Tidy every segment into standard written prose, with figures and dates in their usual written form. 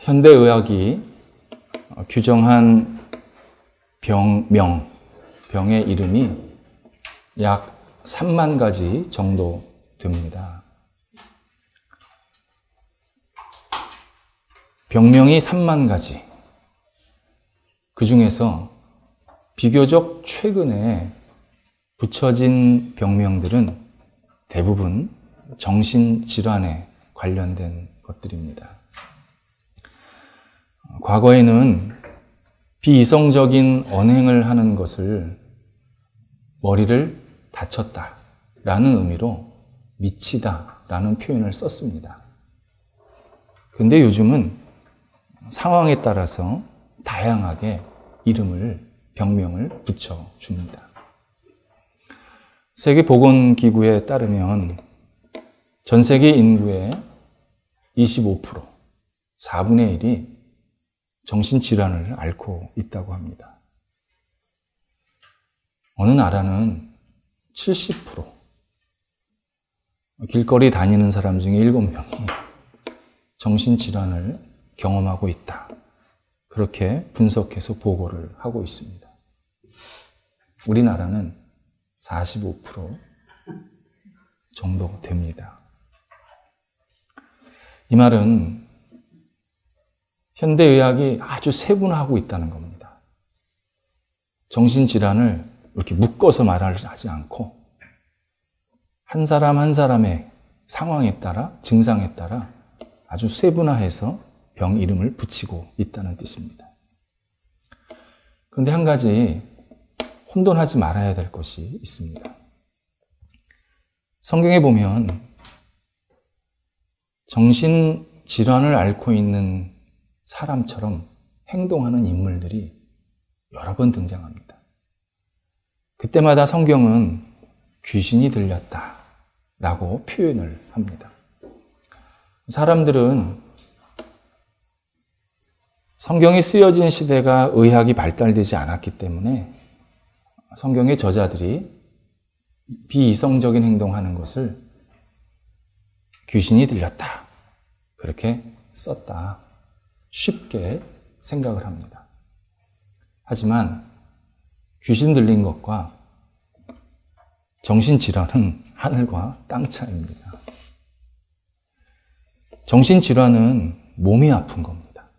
현대의학이 규정한 병의 이름이 약 3만 가지 정도 됩니다. 병명이 3만 가지. 그 중에서 비교적 최근에 붙여진 병명들은 대부분 정신질환에 관련된 것들입니다. 과거에는 비이성적인 언행을 하는 것을 머리를 다쳤다라는 의미로 미치다라는 표현을 썼습니다. 근데 요즘은 상황에 따라서 다양하게 병명을 붙여줍니다. 세계보건기구에 따르면 전 세계 인구의 25%, 4분의 1이 정신질환을 앓고 있다고 합니다. 어느 나라는 70%, 길거리 다니는 사람 중에 7명이 정신질환을 경험하고 있다. 그렇게 분석해서 보고를 하고 있습니다. 우리나라는 45% 정도 됩니다. 이 말은 현대의학이 아주 세분화하고 있다는 겁니다. 정신질환을 이렇게 묶어서 말하지 않고 한 사람 한 사람의 상황에 따라, 증상에 따라 아주 세분화해서 병 이름을 붙이고 있다는 뜻입니다. 그런데 한 가지 혼돈하지 말아야 될 것이 있습니다. 성경에 보면 정신질환을 앓고 있는 사람처럼 행동하는 인물들이 여러 번 등장합니다. 그때마다 성경은 귀신이 들렸다라고 표현을 합니다. 사람들은 성경이 쓰여진 시대가 의학이 발달되지 않았기 때문에 성경의 저자들이 비이성적인 행동하는 것을 귀신이 들렸다. 그렇게 썼다. 쉽게 생각을 합니다. 하지만 귀신 들린 것과 정신질환은 하늘과 땅 차이입니다. 정신질환은 몸이 아픈 겁니다.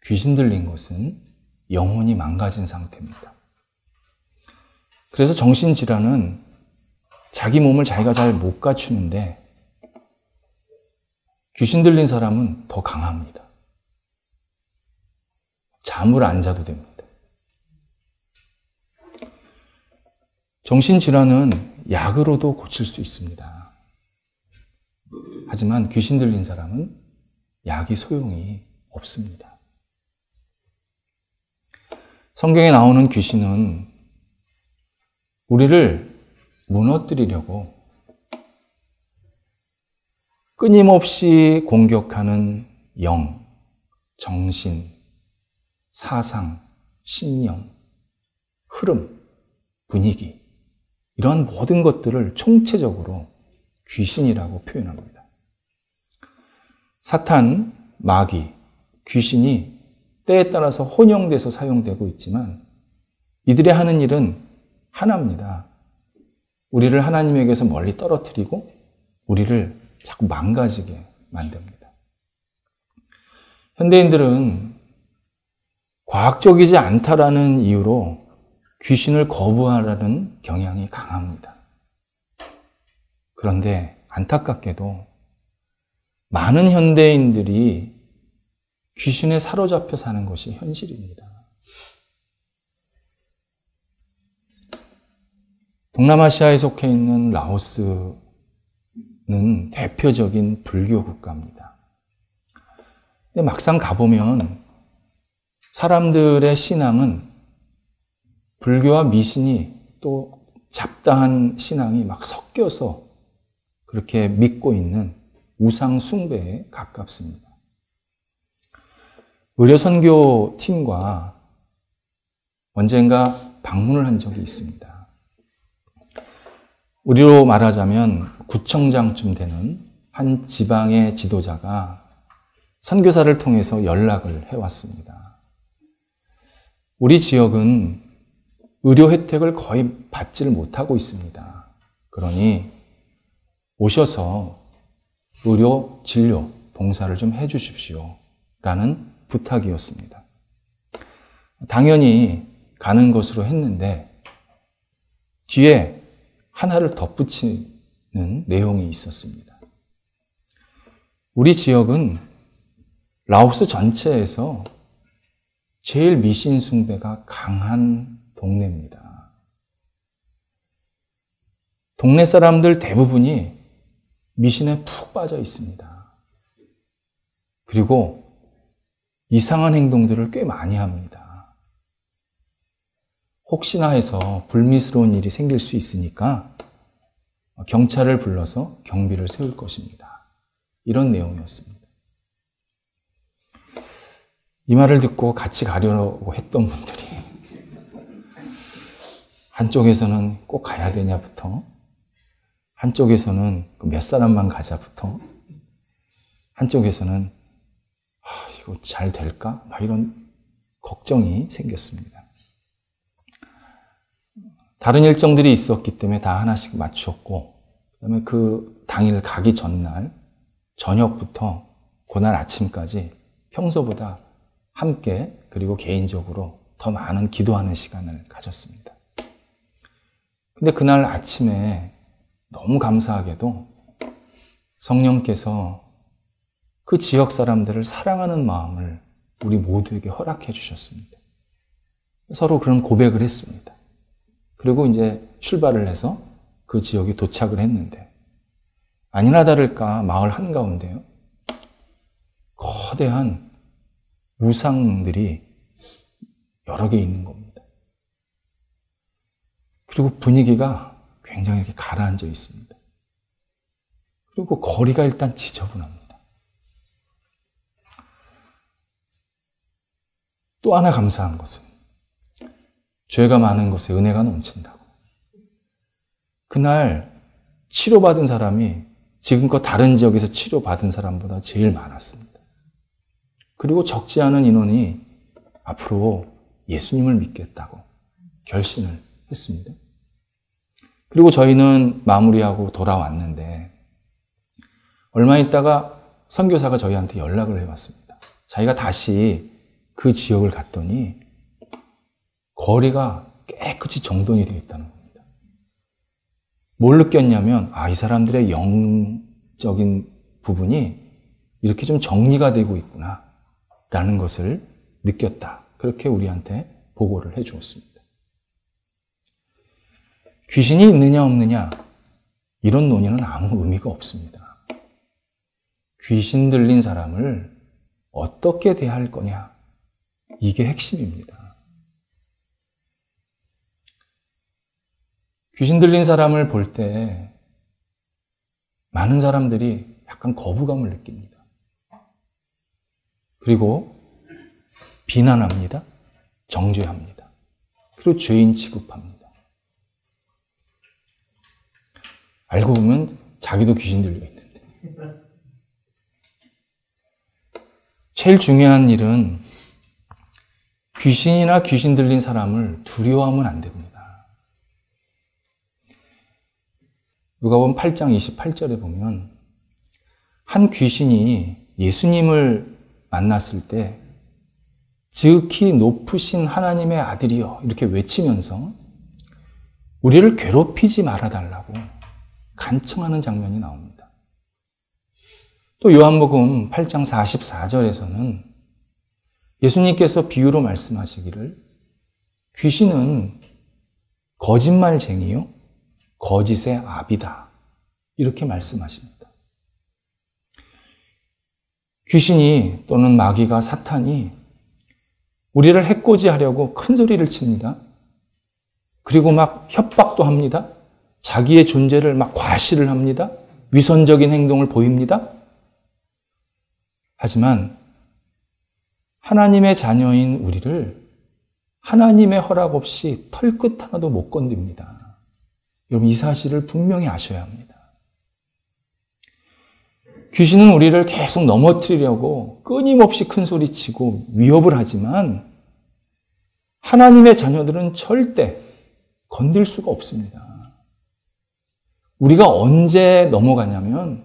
귀신 들린 것은 영혼이 망가진 상태입니다. 그래서 정신질환은 자기 몸을 자기가 잘 못 갖추는데 귀신 들린 사람은 더 강합니다. 잠을 안 자도 됩니다. 정신질환은 약으로도 고칠 수 있습니다. 하지만 귀신 들린 사람은 약이 소용이 없습니다. 성경에 나오는 귀신은 우리를 무너뜨리려고 끊임없이 공격하는 영, 정신, 사상, 신념, 흐름, 분위기, 이런 모든 것들을 총체적으로 귀신이라고 표현합니다. 사탄, 마귀, 귀신이 때에 따라서 혼용돼서 사용되고 있지만 이들이 하는 일은 하나입니다. 우리를 하나님에게서 멀리 떨어뜨리고 우리를 자꾸 망가지게 만듭니다. 현대인들은 과학적이지 않다라는 이유로 귀신을 거부하라는 경향이 강합니다. 그런데 안타깝게도 많은 현대인들이 귀신에 사로잡혀 사는 것이 현실입니다. 동남아시아에 속해 있는 라오스는 대표적인 불교 국가입니다. 근데 막상 가보면 사람들의 신앙은 불교와 미신이 또 잡다한 신앙이 막 섞여서 그렇게 믿고 있는 우상 숭배에 가깝습니다. 의료선교 팀과 언젠가 방문을 한 적이 있습니다. 우리로 말하자면 구청장쯤 되는 한 지방의 지도자가 선교사를 통해서 연락을 해왔습니다. 우리 지역은 의료 혜택을 거의 받지를 못하고 있습니다. 그러니 오셔서 의료 진료 봉사를 좀 해주십시오 라는 부탁이었습니다. 당연히 가는 것으로 했는데 뒤에 하나를 덧붙이는 내용이 있었습니다. 우리 지역은 라오스 전체에서 제일 미신 숭배가 강한 동네입니다. 동네 사람들 대부분이 미신에 푹 빠져 있습니다. 그리고 이상한 행동들을 꽤 많이 합니다. 혹시나 해서 불미스러운 일이 생길 수 있으니까 경찰을 불러서 경비를 세울 것입니다. 이런 내용이었습니다. 이 말을 듣고 같이 가려고 했던 분들이 한쪽에서는 꼭 가야 되냐부터, 한쪽에서는 몇 사람만 가자부터, 한쪽에서는 이거 잘 될까? 막 이런 걱정이 생겼습니다. 다른 일정들이 있었기 때문에 다 하나씩 맞추었고, 그다음에 그 당일 가기 전날 저녁부터 그날 아침까지 평소보다 함께 그리고 개인적으로 더 많은 기도하는 시간을 가졌습니다. 근데 그날 아침에 너무 감사하게도 성령께서 그 지역 사람들을 사랑하는 마음을 우리 모두에게 허락해 주셨습니다. 서로 그런 고백을 했습니다. 그리고 이제 출발을 해서 그 지역에 도착을 했는데 아니나 다를까 마을 한가운데요, 거대한 우상들이 여러 개 있는 겁니다. 그리고 분위기가 굉장히 이렇게 가라앉아 있습니다. 그리고 거리가 일단 지저분합니다. 또 하나 감사한 것은 죄가 많은 곳에 은혜가 넘친다고. 그날 치료받은 사람이 지금껏 다른 지역에서 치료받은 사람보다 제일 많았습니다. 그리고 적지 않은 인원이 앞으로 예수님을 믿겠다고 결심을 했습니다. 그리고 저희는 마무리하고 돌아왔는데 얼마 있다가 선교사가 저희한테 연락을 해왔습니다. 자기가 다시 그 지역을 갔더니 거리가 깨끗이 정돈이 되어 있다는 겁니다. 뭘 느꼈냐면 이 사람들의 영적인 부분이 이렇게 좀 정리가 되고 있구나 라는 것을 느꼈다. 그렇게 우리한테 보고를 해 주었습니다. 귀신이 있느냐 없느냐 이런 논의는 아무 의미가 없습니다. 귀신 들린 사람을 어떻게 대할 거냐, 이게 핵심입니다. 귀신 들린 사람을 볼 때 많은 사람들이 약간 거부감을 느낍니다. 그리고 비난합니다. 정죄합니다. 그리고 죄인 취급합니다. 알고 보면 자기도 귀신 들려 있는데. 제일 중요한 일은 귀신이나 귀신 들린 사람을 두려워하면 안 됩니다. 누가복음 8장 28절에 보면 한 귀신이 예수님을 만났을 때 지극히 높으신 하나님의 아들이여 이렇게 외치면서 우리를 괴롭히지 말아달라고 간청하는 장면이 나옵니다. 또 요한복음 8장 44절에서는 예수님께서 비유로 말씀하시기를 귀신은 거짓말쟁이요 거짓의 아비다 이렇게 말씀하십니다. 귀신이 또는 마귀가 사탄이 우리를 해코지하려고 큰 소리를 칩니다. 그리고 막 협박도 합니다. 자기의 존재를 막 과시를 합니다. 위선적인 행동을 보입니다. 하지만 하나님의 자녀인 우리를 하나님의 허락 없이 털끝 하나도 못 건듭니다. 여러분 이 사실을 분명히 아셔야 합니다. 귀신은 우리를 계속 넘어뜨리려고 끊임없이 큰 소리치고 위협을 하지만 하나님의 자녀들은 절대 건들 수가 없습니다. 우리가 언제 넘어가냐면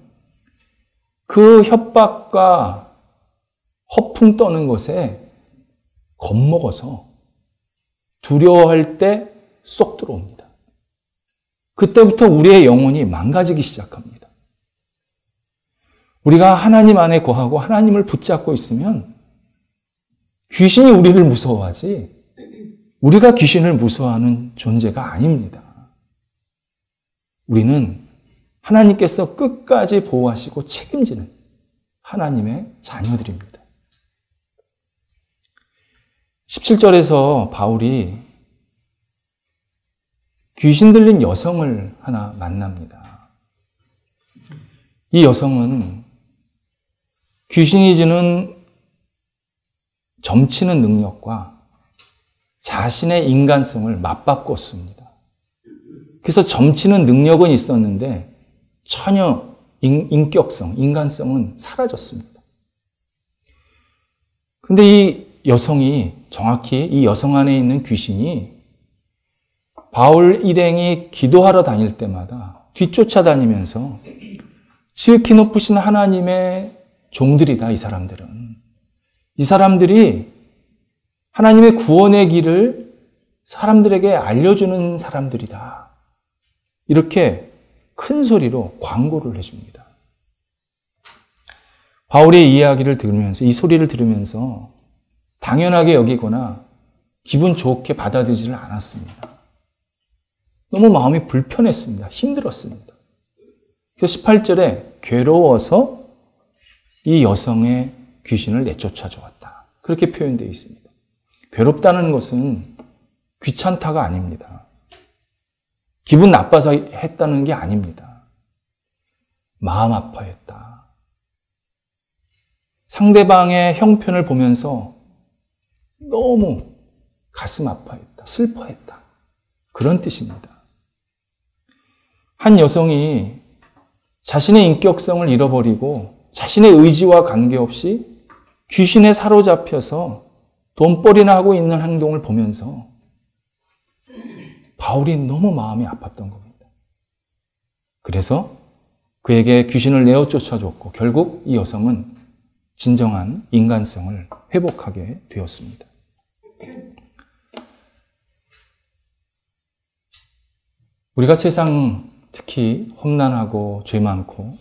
그 협박과 허풍 떠는 것에 겁먹어서 두려워할 때 쏙 들어옵니다. 그때부터 우리의 영혼이 망가지기 시작합니다. 우리가 하나님 안에 거하고 하나님을 붙잡고 있으면 귀신이 우리를 무서워하지 우리가 귀신을 무서워하는 존재가 아닙니다. 우리는 하나님께서 끝까지 보호하시고 책임지는 하나님의 자녀들입니다. 17절에서 바울이 귀신 들린 여성을 하나 만납니다. 이 여성은 귀신이 주는 점치는 능력과 자신의 인간성을 맞바꿨습니다. 그래서 점치는 능력은 있었는데 전혀 인격성, 인간성은 사라졌습니다. 근데 이 여성이, 정확히 이 여성 안에 있는 귀신이 바울 일행이 기도하러 다닐 때마다 뒤쫓아다니면서 지극히 높으신 하나님의 종들이다, 이 사람들은. 이 사람들이 하나님의 구원의 길을 사람들에게 알려주는 사람들이다. 이렇게 큰 소리로 광고를 해줍니다. 바울의 이야기를 들으면서, 이 소리를 들으면서 당연하게 여기거나 기분 좋게 받아들이지를 않았습니다. 너무 마음이 불편했습니다. 힘들었습니다. 그래서 18절에 괴로워서 이 여성의 귀신을 내쫓아 주었다. 그렇게 표현되어 있습니다. 괴롭다는 것은 귀찮다가 아닙니다. 기분 나빠서 했다는 게 아닙니다. 마음 아파했다. 상대방의 형편을 보면서 너무 가슴 아파했다. 슬퍼했다. 그런 뜻입니다. 한 여성이 자신의 인격성을 잃어버리고 자신의 의지와 관계없이 귀신에 사로잡혀서 돈벌이나 하고 있는 행동을 보면서 바울이 너무 마음이 아팠던 겁니다. 그래서 그에게 귀신을 내어 쫓아줬고 결국 이 여성은 진정한 인간성을 회복하게 되었습니다. 우리가 세상 특히 험난하고 죄 많고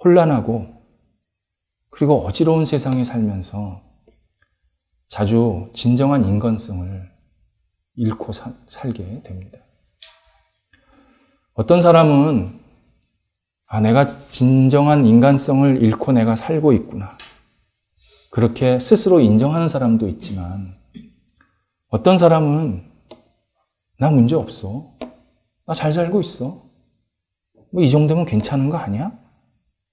혼란하고 그리고 어지러운 세상에 살면서 자주 진정한 인간성을 잃고 살게 됩니다. 어떤 사람은 내가 진정한 인간성을 잃고 내가 살고 있구나. 그렇게 스스로 인정하는 사람도 있지만 어떤 사람은 나 문제 없어. 나 잘 살고 있어. 뭐 이 정도면 괜찮은 거 아니야?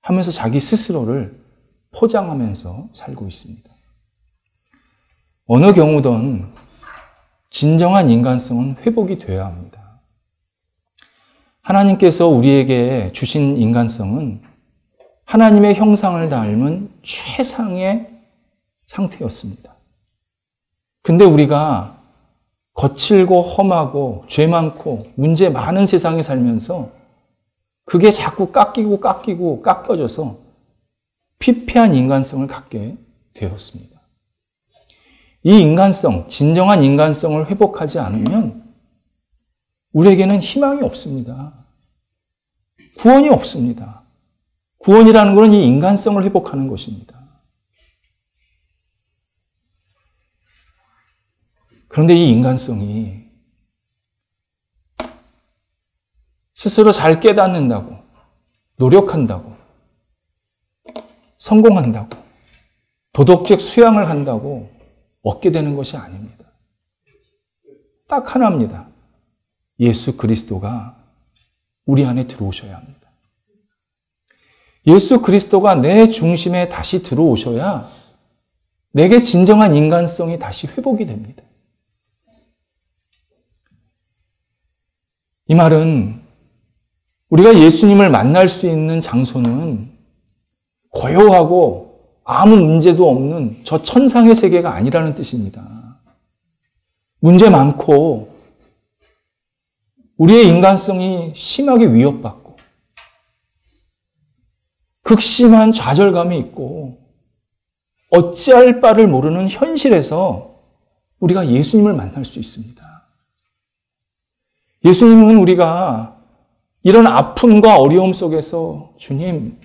하면서 자기 스스로를 포장하면서 살고 있습니다. 어느 경우든 진정한 인간성은 회복이 되어야 합니다. 하나님께서 우리에게 주신 인간성은 하나님의 형상을 닮은 최상의 상태였습니다. 근데 우리가 거칠고 험하고 죄 많고 문제 많은 세상에 살면서 그게 자꾸 깎이고 깎여져서 피폐한 인간성을 갖게 되었습니다. 이 인간성, 진정한 인간성을 회복하지 않으면 우리에게는 희망이 없습니다. 구원이 없습니다. 구원이라는 것은 이 인간성을 회복하는 것입니다. 그런데 이 인간성이 스스로 잘 깨닫는다고, 노력한다고, 성공한다고, 도덕적 수양을 한다고 얻게 되는 것이 아닙니다. 딱 하나입니다. 예수 그리스도가 우리 안에 들어오셔야 합니다. 예수 그리스도가 내 중심에 다시 들어오셔야 내게 진정한 인간성이 다시 회복이 됩니다. 이 말은 우리가 예수님을 만날 수 있는 장소는 고요하고 아무 문제도 없는 저 천상의 세계가 아니라는 뜻입니다. 문제 많고 우리의 인간성이 심하게 위협받고 극심한 좌절감이 있고 어찌할 바를 모르는 현실에서 우리가 예수님을 만날 수 있습니다. 예수님은 우리가 이런 아픔과 어려움 속에서 주님,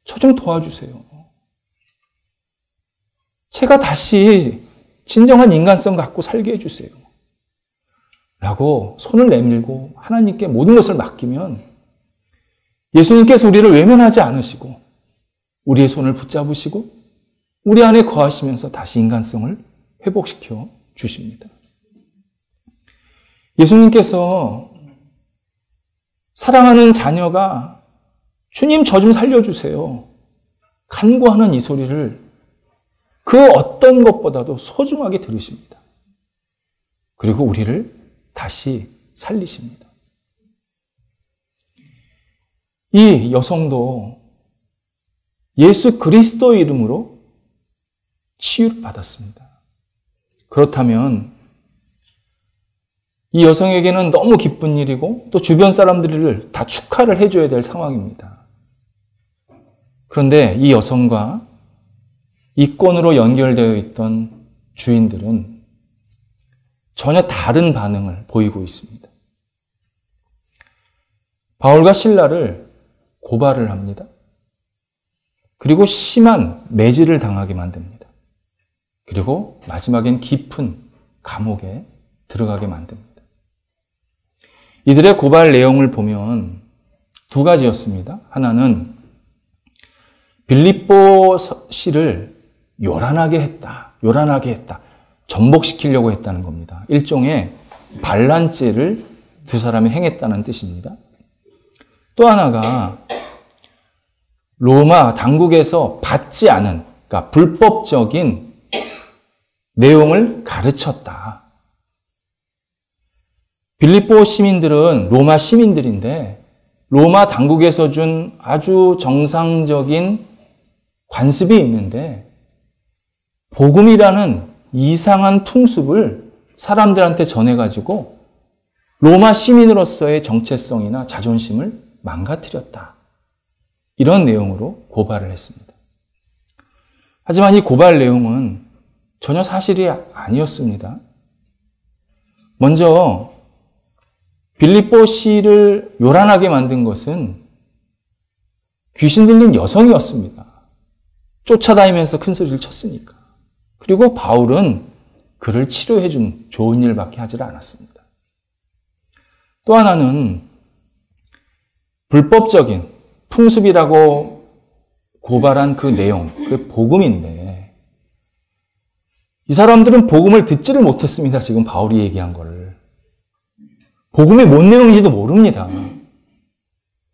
저 좀 도와주세요. 제가 다시 진정한 인간성 갖고 살게 해주세요. 라고 손을 내밀고 하나님께 모든 것을 맡기면 예수님께서 우리를 외면하지 않으시고 우리의 손을 붙잡으시고 우리 안에 거하시면서 다시 인간성을 회복시켜 주십니다. 예수님께서 사랑하는 자녀가 주님 저 좀 살려주세요. 간구하는 이 소리를 그 어떤 것보다도 소중하게 들으십니다. 그리고 우리를 다시 살리십니다. 이 여성도 예수 그리스도의 이름으로 치유를 받았습니다. 그렇다면 이 여성에게는 너무 기쁜 일이고 또 주변 사람들을 다 축하를 해줘야 될 상황입니다. 그런데 이 여성과 이권으로 연결되어 있던 주인들은 전혀 다른 반응을 보이고 있습니다. 바울과 실라를 고발을 합니다. 그리고 심한 매질을 당하게 만듭니다. 그리고 마지막엔 깊은 감옥에 들어가게 만듭니다. 이들의 고발 내용을 보면 두 가지였습니다. 하나는 빌립보 씨를 요란하게 했다. 전복시키려고 했다는 겁니다. 일종의 반란죄를 두 사람이 행했다는 뜻입니다. 또 하나가 로마 당국에서 받지 않은, 그러니까 불법적인 내용을 가르쳤다. 빌립보 시민들은 로마 시민들인데 로마 당국에서 준 아주 정상적인 관습이 있는데 복음이라는 이상한 풍습을 사람들한테 전해가지고 로마 시민으로서의 정체성이나 자존심을 망가뜨렸다. 이런 내용으로 고발을 했습니다. 하지만 이 고발 내용은 전혀 사실이 아니었습니다. 먼저 빌립보 씨를 요란하게 만든 것은 귀신 들린 여성이었습니다. 쫓아다니면서 큰 소리를 쳤으니까. 그리고 바울은 그를 치료해 준 좋은 일밖에 하지 않았습니다. 또 하나는 불법적인 풍습이라고 고발한 그 내용, 그게 복음인데 이 사람들은 복음을 듣지를 못했습니다. 지금 바울이 얘기한 거를. 복음이 뭔 내용인지도 모릅니다.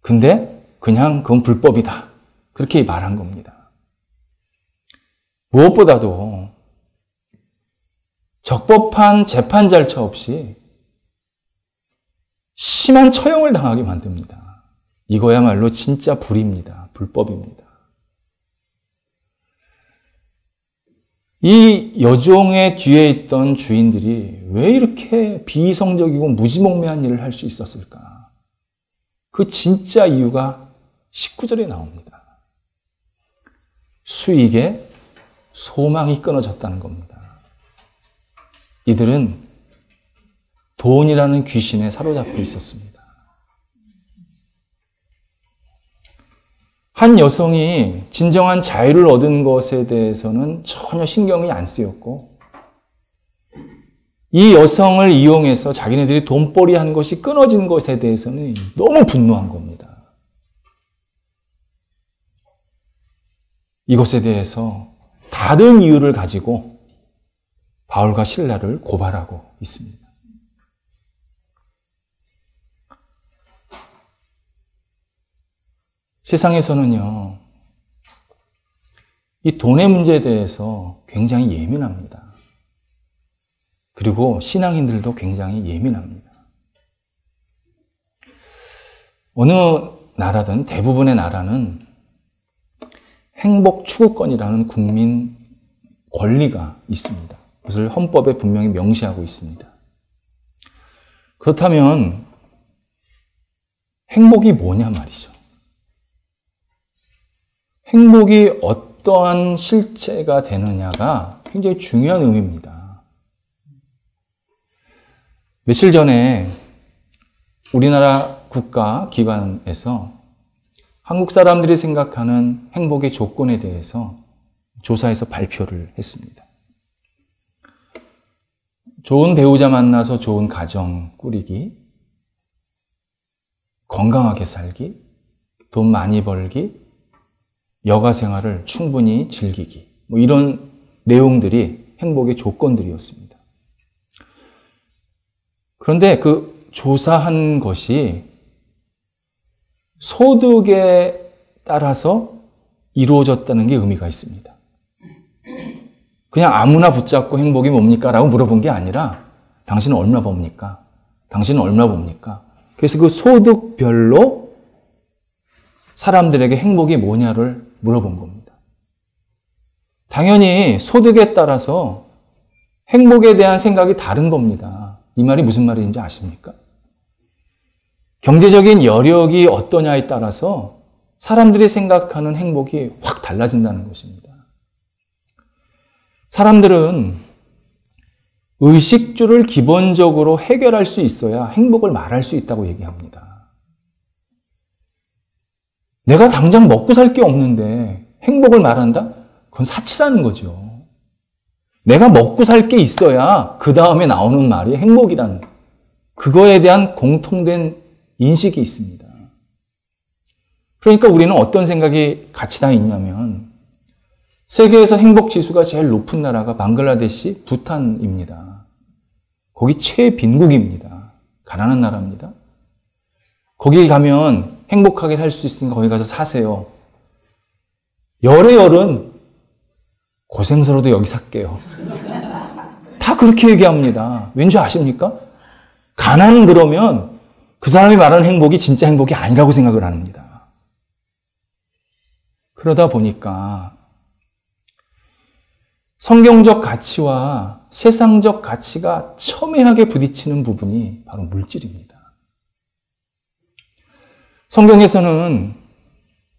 근데 그냥 그건 불법이다. 그렇게 말한 겁니다. 무엇보다도 적법한 재판 절차 없이 심한 처형을 당하게 만듭니다. 이거야말로 진짜 불입니다. 불법입니다. 이 여종의 뒤에 있던 주인들이 왜 이렇게 비이성적이고 무지몽매한 일을 할 수 있었을까? 그 진짜 이유가 19절에 나옵니다. 수익에 소망이 끊어졌다는 겁니다. 이들은 돈이라는 귀신에 사로잡혀 있었습니다. 한 여성이 진정한 자유를 얻은 것에 대해서는 전혀 신경이 안 쓰였고 이 여성을 이용해서 자기네들이 돈벌이 한 것이 끊어진 것에 대해서는 너무 분노한 겁니다. 이것에 대해서 다른 이유를 가지고 바울과 실라를 고발하고 있습니다. 세상에서는요, 이 돈의 문제에 대해서 굉장히 예민합니다. 그리고 신앙인들도 굉장히 예민합니다. 어느 나라든 대부분의 나라는 행복 추구권이라는 국민 권리가 있습니다. 그것을 헌법에 분명히 명시하고 있습니다. 그렇다면 행복이 뭐냐 말이죠. 행복이 어떠한 실체가 되느냐가 굉장히 중요한 의미입니다. 며칠 전에 우리나라 국가 기관에서 한국 사람들이 생각하는 행복의 조건에 대해서 조사해서 발표를 했습니다. 좋은 배우자 만나서 좋은 가정 꾸리기, 건강하게 살기, 돈 많이 벌기, 여가 생활을 충분히 즐기기, 이런 내용들이 행복의 조건들이었습니다. 그런데 그 조사한 것이 소득에 따라서 이루어졌다는 게 의미가 있습니다. 그냥 아무나 붙잡고 행복이 뭡니까? 라고 물어본 게 아니라 당신은 얼마 법니까? 당신은 얼마 봅니까? 그래서 그 소득별로 사람들에게 행복이 뭐냐를 물어본 겁니다. 당연히 소득에 따라서 행복에 대한 생각이 다른 겁니다. 이 말이 무슨 말인지 아십니까? 경제적인 여력이 어떠냐에 따라서 사람들이 생각하는 행복이 확 달라진다는 것입니다. 사람들은 의식주를 기본적으로 해결할 수 있어야 행복을 말할 수 있다고 얘기합니다. 내가 당장 먹고 살 게 없는데 행복을 말한다? 그건 사치라는 거죠. 내가 먹고 살 게 있어야 그 다음에 나오는 말이 행복이라는, 그거에 대한 공통된 인식이 있습니다. 그러니까 우리는 어떤 생각이 같이 다 있냐면, 세계에서 행복 지수가 제일 높은 나라가 방글라데시, 부탄입니다. 거기 최빈국입니다. 가난한 나라입니다. 거기 가면 행복하게 살 수 있으니까 거기 가서 사세요. 열의 열은 고생스러워도 여기 살게요. 다 그렇게 얘기합니다. 왠지 아십니까? 가난은 그러면 그 사람이 말하는 행복이 진짜 행복이 아니라고 생각을 합니다. 그러다 보니까 성경적 가치와 세상적 가치가 첨예하게 부딪히는 부분이 바로 물질입니다. 성경에서는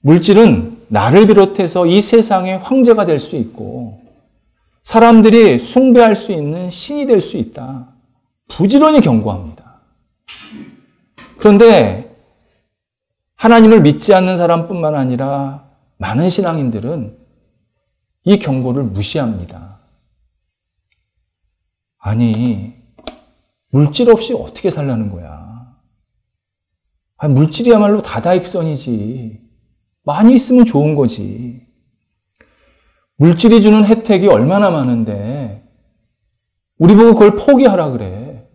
물질은 나를 비롯해서 이 세상의 황제가 될 수 있고 사람들이 숭배할 수 있는 신이 될 수 있다. 부지런히 경고합니다. 그런데 하나님을 믿지 않는 사람뿐만 아니라 많은 신앙인들은 이 경고를 무시합니다. 아니, 물질 없이 어떻게 살라는 거야? 물질이야말로 다다익선이지. 많이 있으면 좋은 거지. 물질이 주는 혜택이 얼마나 많은데 우리 보고 그걸 포기하라 그래.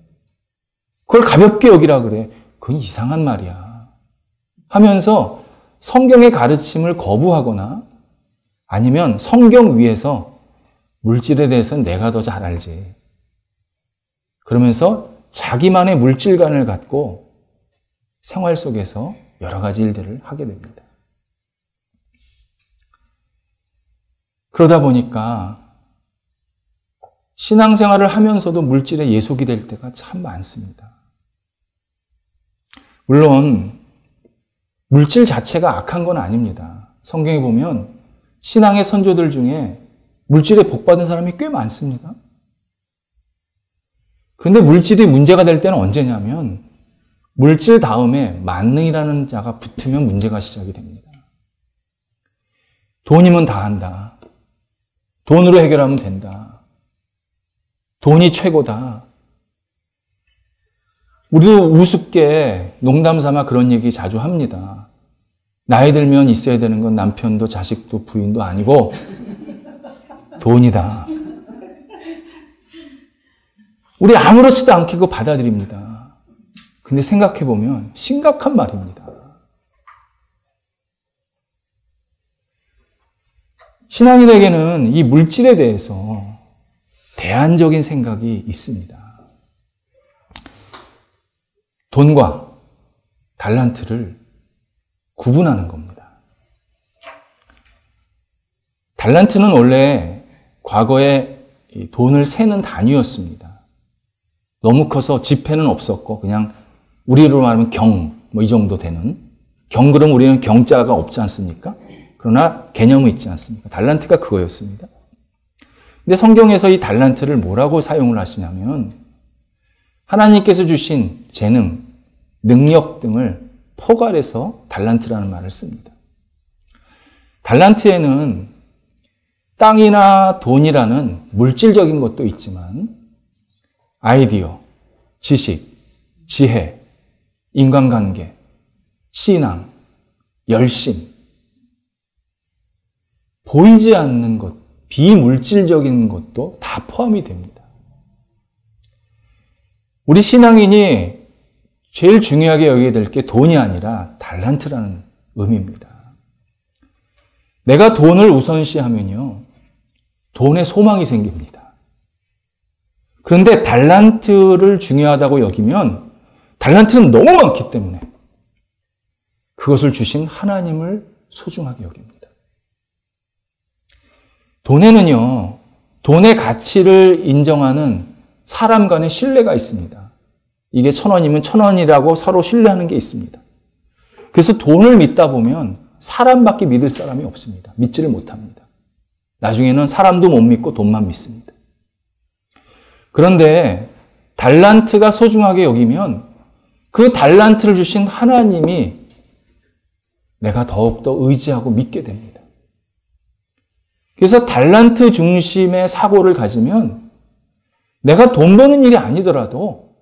그걸 가볍게 여기라 그래. 그건 이상한 말이야. 하면서 성경의 가르침을 거부하거나 아니면 성경 위에서 물질에 대해서는 내가 더 잘 알지. 그러면서 자기만의 물질관을 갖고 생활 속에서 여러 가지 일들을 하게 됩니다. 그러다 보니까 신앙생활을 하면서도 물질에 예속이 될 때가 참 많습니다. 물론 물질 자체가 악한 건 아닙니다. 성경에 보면 신앙의 선조들 중에 물질에 복받은 사람이 꽤 많습니다. 그런데 물질이 문제가 될 때는 언제냐면 물질 다음에 만능이라는 자가 붙으면 문제가 시작이 됩니다. 돈이면 다 한다. 돈으로 해결하면 된다. 돈이 최고다. 우리도 우습게 농담 삼아 그런 얘기 자주 합니다. 나이 들면 있어야 되는 건 남편도 자식도 부인도 아니고 돈이다. 우리 아무렇지도 않게 그거 받아들입니다. 근데 생각해보면 심각한 말입니다. 신앙인에게는 이 물질에 대해서 대안적인 생각이 있습니다. 돈과 달란트를 구분하는 겁니다. 달란트는 원래 과거에 돈을 세는 단위였습니다. 너무 커서 지폐는 없었고 그냥 우리로 말하면 경, 이 정도 되는. 경 그럼 우리는 경자가 없지 않습니까? 그러나 개념은 있지 않습니까? 달란트가 그거였습니다. 근데 성경에서 이 달란트를 뭐라고 사용을 하시냐면 하나님께서 주신 재능, 능력 등을 포괄해서 달란트라는 말을 씁니다. 달란트에는 땅이나 돈이라는 물질적인 것도 있지만 아이디어, 지식, 지혜, 인간관계, 신앙, 열심, 보이지 않는 것, 비물질적인 것도 다 포함이 됩니다. 우리 신앙인이 제일 중요하게 여겨야 될 게 돈이 아니라 달란트라는 의미입니다. 내가 돈을 우선시하면요, 돈에 소망이 생깁니다. 그런데 달란트를 중요하다고 여기면 달란트는 너무 많기 때문에 그것을 주신 하나님을 소중하게 여깁니다. 돈에는요, 돈의 가치를 인정하는 사람 간의 신뢰가 있습니다. 이게 1,000원이면 1,000원이라고 서로 신뢰하는 게 있습니다. 그래서 돈을 믿다 보면 사람밖에 믿을 사람이 없습니다. 믿지를 못합니다. 나중에는 사람도 못 믿고 돈만 믿습니다. 그런데 달란트가 소중하게 여기면 그 달란트를 주신 하나님이 내가 더욱더 의지하고 믿게 됩니다. 그래서 달란트 중심의 사고를 가지면 내가 돈 버는 일이 아니더라도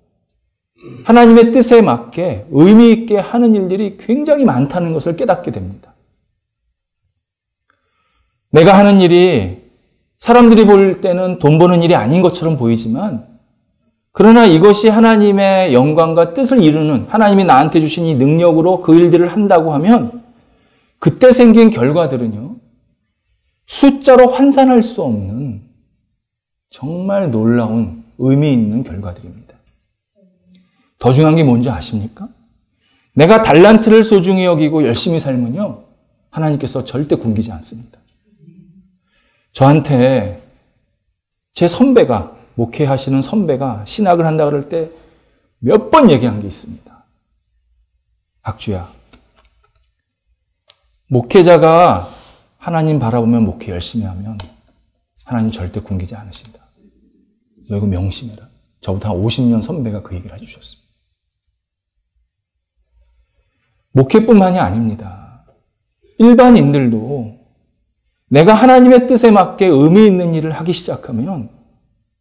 하나님의 뜻에 맞게 의미 있게 하는 일들이 굉장히 많다는 것을 깨닫게 됩니다. 내가 하는 일이 사람들이 볼 때는 돈 버는 일이 아닌 것처럼 보이지만 그러나 이것이 하나님의 영광과 뜻을 이루는 하나님이 나한테 주신 이 능력으로 그 일들을 한다고 하면 그때 생긴 결과들은요, 숫자로 환산할 수 없는 정말 놀라운 의미 있는 결과들입니다. 더 중요한 게 뭔지 아십니까? 내가 달란트를 소중히 여기고 열심히 살면요, 하나님께서 절대 굶기지 않습니다. 저한테 제 선배가, 목회하시는 선배가 신학을 한다 그럴 때 몇 번 얘기한 게 있습니다. 박주야, 목회자가 하나님 바라보며 목회 열심히 하면 하나님 절대 굶기지 않으신다. 너 이거 명심해라. 저보다 한 50년 선배가 그 얘기를 해주셨습니다. 목회뿐만이 아닙니다. 일반인들도 내가 하나님의 뜻에 맞게 의미 있는 일을 하기 시작하면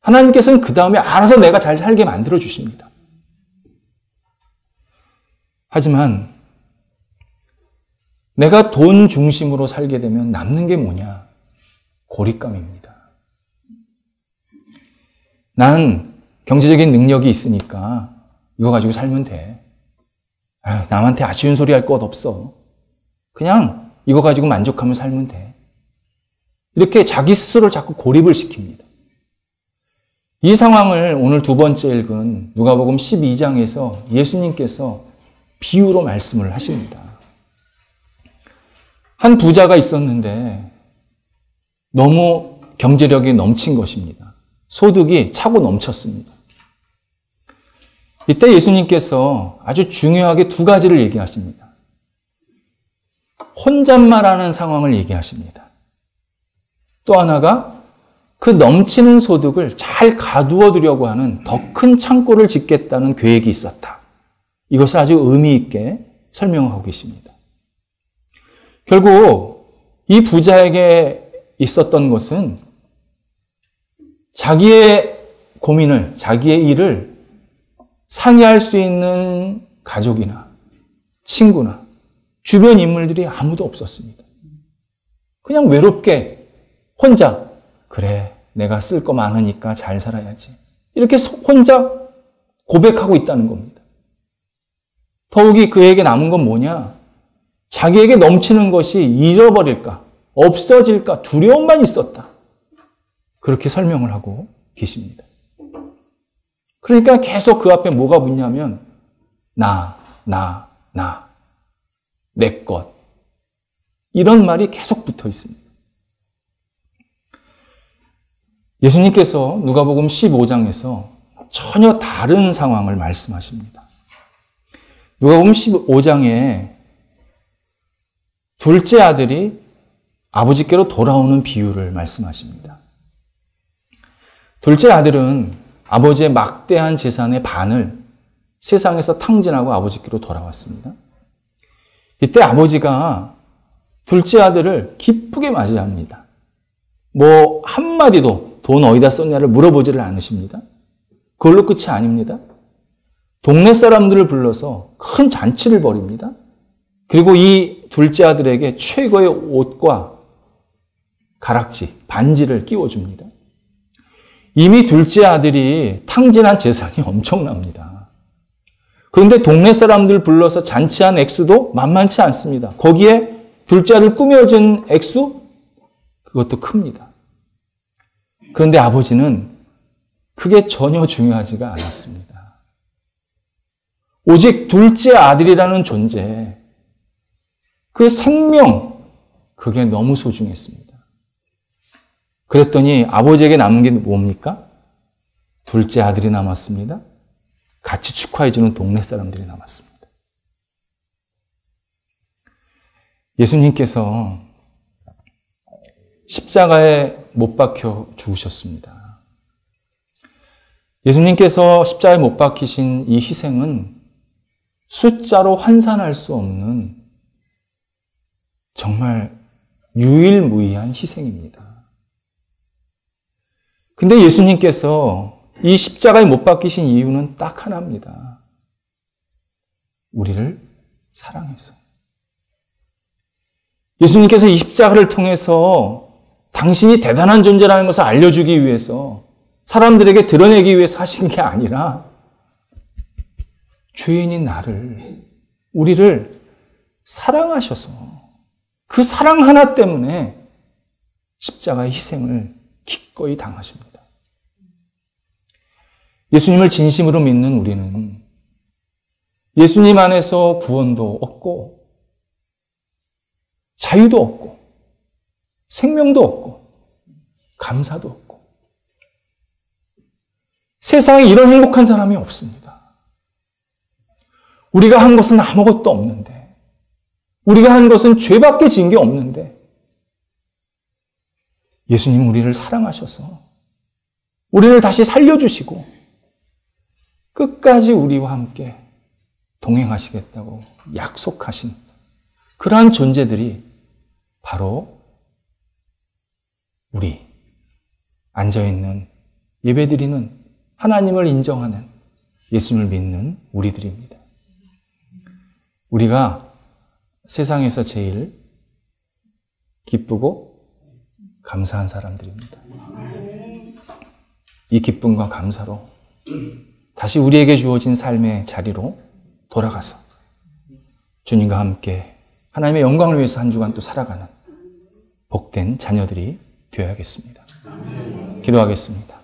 하나님께서는 그 다음에 알아서 내가 잘 살게 만들어 주십니다. 하지만 내가 돈 중심으로 살게 되면 남는 게 뭐냐? 고립감입니다. 난 경제적인 능력이 있으니까 이거 가지고 살면 돼. 남한테 아쉬운 소리 할 것 없어. 그냥 이거 가지고 만족하며 살면 돼. 이렇게 자기 스스로를 자꾸 고립을 시킵니다. 이 상황을 오늘 두 번째 읽은 누가복음 12장에서 예수님께서 비유로 말씀을 하십니다. 한 부자가 있었는데 너무 경제력이 넘친 것입니다. 소득이 차고 넘쳤습니다. 이때 예수님께서 아주 중요하게 두 가지를 얘기하십니다. 혼잣말하는 상황을 얘기하십니다. 또 하나가 그 넘치는 소득을 잘 가두어 두려고 하는 더 큰 창고를 짓겠다는 계획이 있었다. 이것을 아주 의미 있게 설명하고 계십니다. 결국 이 부자에게 있었던 것은 자기의 고민을, 자기의 일을 상의할 수 있는 가족이나 친구나 주변 인물들이 아무도 없었습니다. 그냥 외롭게 혼자, 그래, 내가 쓸 거 많으니까 잘 살아야지. 이렇게 혼자 고백하고 있다는 겁니다. 더욱이 그에게 남은 건 뭐냐? 자기에게 넘치는 것이 잃어버릴까, 없어질까 두려움만 있었다. 그렇게 설명을 하고 계십니다. 그러니까 계속 그 앞에 뭐가 붙냐면 나, 내 것. 이런 말이 계속 붙어 있습니다. 예수님께서 누가복음 15장에서 전혀 다른 상황을 말씀하십니다. 누가복음 15장에 둘째 아들이 아버지께로 돌아오는 비유를 말씀하십니다. 둘째 아들은 아버지의 막대한 재산의 반을 세상에서 탕진하고 아버지께로 돌아왔습니다. 이때 아버지가 둘째 아들을 기쁘게 맞이합니다. 뭐 한마디도 돈 어디다 썼냐를 물어보지를 않으십니다. 그걸로 끝이 아닙니다. 동네 사람들을 불러서 큰 잔치를 벌입니다. 그리고 이 둘째 아들에게 최고의 옷과 가락지, 반지를 끼워줍니다. 이미 둘째 아들이 탕진한 재산이 엄청납니다. 그런데 동네 사람들 불러서 잔치한 액수도 만만치 않습니다. 거기에 둘째 아들 꾸며준 액수? 그것도 큽니다. 그런데 아버지는 그게 전혀 중요하지가 않았습니다. 오직 둘째 아들이라는 존재, 그 생명, 그게 너무 소중했습니다. 그랬더니 아버지에게 남은 게 뭡니까? 둘째 아들이 남았습니다. 같이 축하해주는 동네 사람들이 남았습니다. 예수님께서 십자가에 못 박혀 죽으셨습니다. 예수님께서 십자가에 못 박히신 이 희생은 숫자로 환산할 수 없는 정말 유일무이한 희생입니다. 근데 예수님께서 이 십자가에 못 박히신 이유는 딱 하나입니다. 우리를 사랑해서. 예수님께서 이 십자가를 통해서 당신이 대단한 존재라는 것을 알려주기 위해서, 사람들에게 드러내기 위해서 하신 게 아니라 죄인인 나를, 우리를 사랑하셔서 그 사랑 하나 때문에 십자가의 희생을 기꺼이 당하십니다. 예수님을 진심으로 믿는 우리는 예수님 안에서 구원도 얻고 자유도 얻고 생명도 얻고 감사도 얻고, 세상에 이런 행복한 사람이 없습니다. 우리가 한 것은 아무것도 없는데, 우리가 한 것은 죄밖에 지은 게 없는데, 예수님은 우리를 사랑하셔서 우리를 다시 살려주시고 끝까지 우리와 함께 동행하시겠다고 약속하신 그러한 존재들이 바로 우리 앉아있는, 예배드리는, 하나님을 인정하는, 예수님을 믿는 우리들입니다. 우리가 세상에서 제일 기쁘고 감사한 사람들입니다. 이 기쁨과 감사로 다시 우리에게 주어진 삶의 자리로 돌아가서 주님과 함께 하나님의 영광을 위해서 한 주간 또 살아가는 복된 자녀들이 되어야겠습니다. 기도하겠습니다.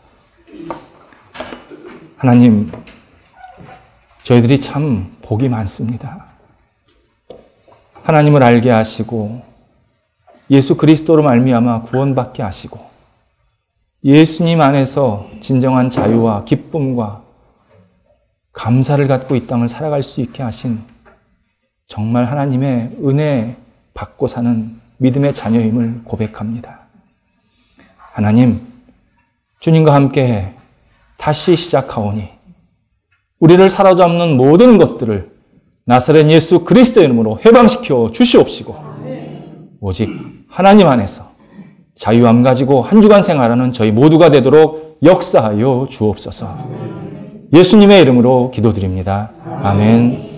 하나님, 저희들이 참 복이 많습니다. 하나님을 알게 하시고 예수 그리스도로 말미암아 구원받게 하시고 예수님 안에서 진정한 자유와 기쁨과 감사를 갖고 이 땅을 살아갈 수 있게 하신 정말 하나님의 은혜 받고 사는 믿음의 자녀임을 고백합니다. 하나님, 주님과 함께 다시 시작하오니 우리를 사로잡는 모든 것들을 나사렛 예수 그리스도의 이름으로 해방시켜 주시옵시고 오직 하나님 안에서 자유함 가지고 한 주간 생활하는 저희 모두가 되도록 역사하여 주옵소서. 예수님의 이름으로 기도드립니다. 아멘.